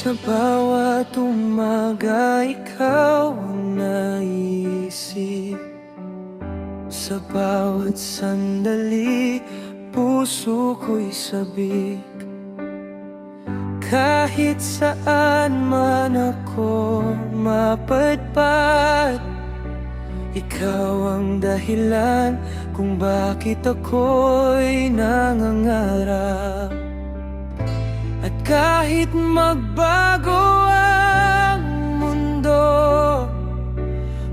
Sa bawat umaga ikaw ang naisip. Sa bawat sandali puso ko'y sabik. Kahit saan man ako mapadpad, ikaw ang dahilan kung bakit ako'y nangangarap. At kahit magbago ang mundo,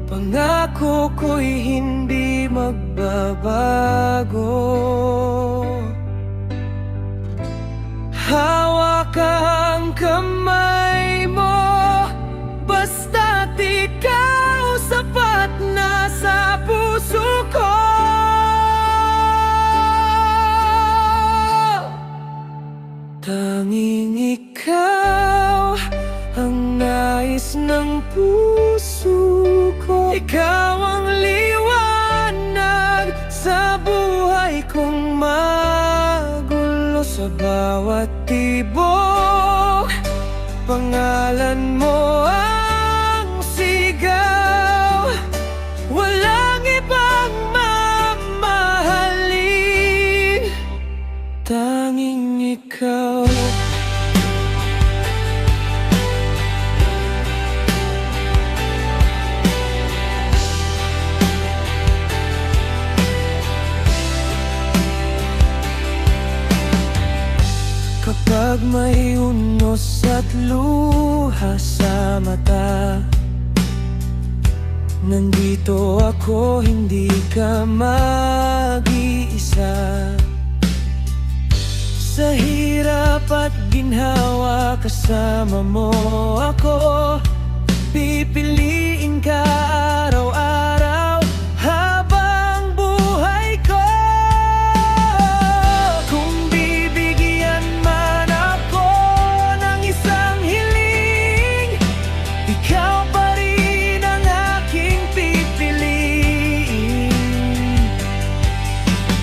pangako ko'y hindi magbabago. Hawak ang kamay mo, basta't ikaw sapat na sa puso ko. Tanging ikaw ang nais ng puso ko. Ikaw ang liwanag sa buhay kong magulo. Sa bawat tibok, pangalan mo ang sigaw. Walang ibang mamahalin, tanging ikaw. Kapag may unos at luha sa mata, nandito ako, hindi ka mag-iisa. Sa hirap at ginhawa, kasama mo ako. Pipiliin ka araw-araw habang buhay ko. Kung bibigyan man ako ng isang hiling, ikaw pa rin ang aking pipiliin.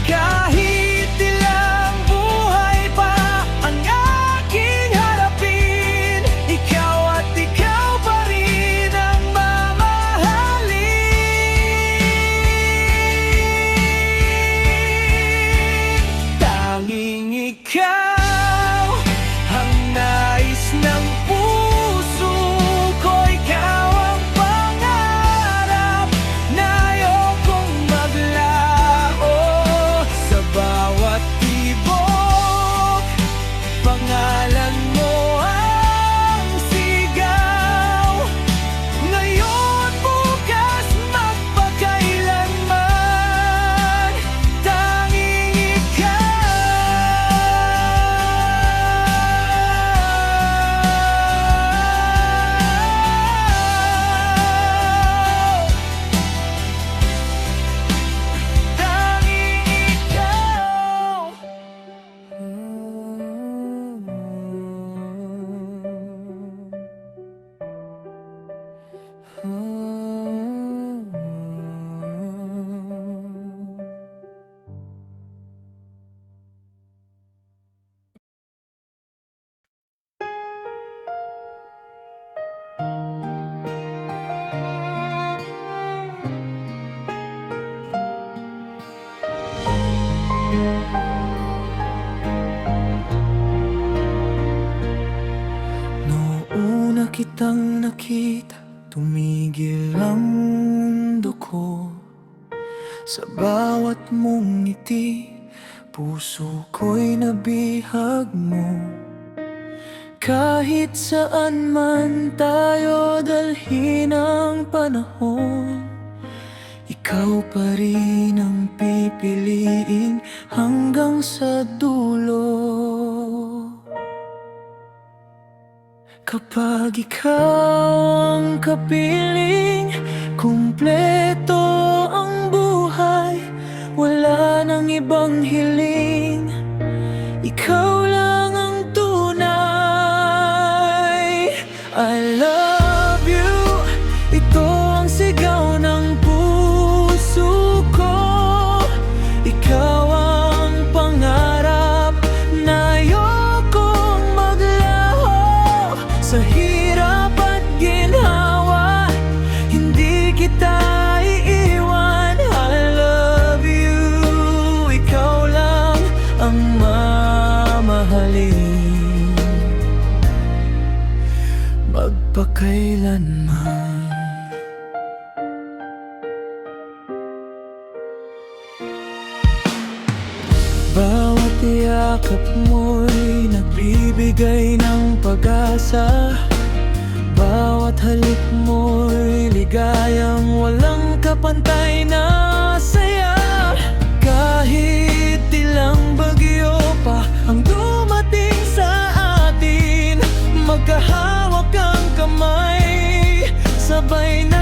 Kahit ilang buhay pa ang aking harapin, ikaw at ikaw pa rin ang mamahalin. Tanging ikaw ang nais ng puso ko. Ikaw ang pangarap na ayokong maglao. Sa bawat tibok, pangalan mo ang sigaw. Ngayon, bukas, magpakailanman, tanging ikaw. Tanging ikaw. Noong una kitang nakita, tumigil ang mundo ko. Sa bawat mong ngiti, puso ko'y nabihag mo. Kahit saan man tayo dalhin ang panahon, ikaw pa rin ang pipiliin hanggang sa dulo. Kapag ikaw ang kapiling, kumpleto ang buhay. Wala nang ibang hiling, ikaw lang ang tunay. I love you, ito ang sigaw ng puso ko. Ikaw ang pangarap na ayokong maglaho. Sa hirap at ginhawa, hindi kita iiwan. I love you, ikaw lang ang mamahalin magpakailanman. Bawat yakap mo'y nagbibigay ng pag-asa. Bawat halik mo'y ligayang walang kapantay na saya. Kahit ilang bagyo pa ang dumating sa atin, magkahawak ang kamay, sabay na